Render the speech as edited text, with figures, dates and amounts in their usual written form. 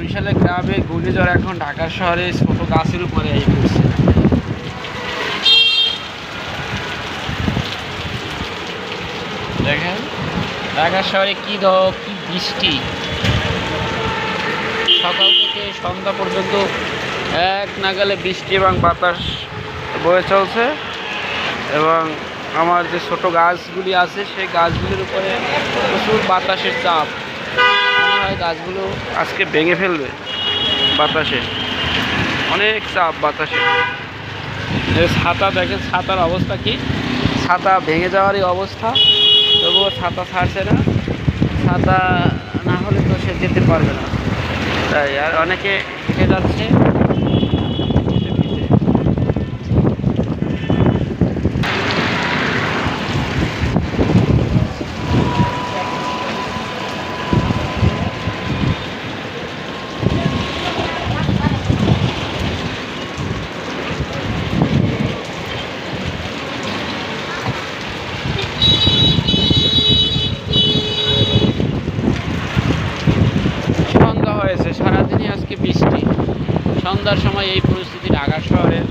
বরিশালের গ্রামে ঘূর্ণিঝড় এখন ঢাকা শহরে ছোট গাছের উপরে এই পড়ছে। দেখেন ঢাকা শহরে কি বৃষ্টি, সকাল থেকে সন্ধ্যা পর্যন্ত এক নাগালে বৃষ্টি এবং বাতাস বয়ে চলছে। এবং আমার যে ছোট গাছগুলি আছে সেই গাছগুলির উপরে প্রচুর বাতাসের চাপ, মনে হয় গাছগুলো আজকে ভেঙে ফেলবে। বাতাসে অনেক চাপ, বাতাসে। ছাতা দেখেন, ছাতার অবস্থা কি, ছাতা ভেঙে যাওয়ারই অবস্থা, তবুও ছাতা ছাড়ছে না। ছাতা না হলে তো সে যেতে পারবে না, তাই আর অনেকে হেঁটে যাচ্ছে। সন্ধ্যা হয়েছে, সারাদিনই আজকে বৃষ্টি। সন্ধ্যার সময় এই পরিস্থিতি ঢাকা শহরের।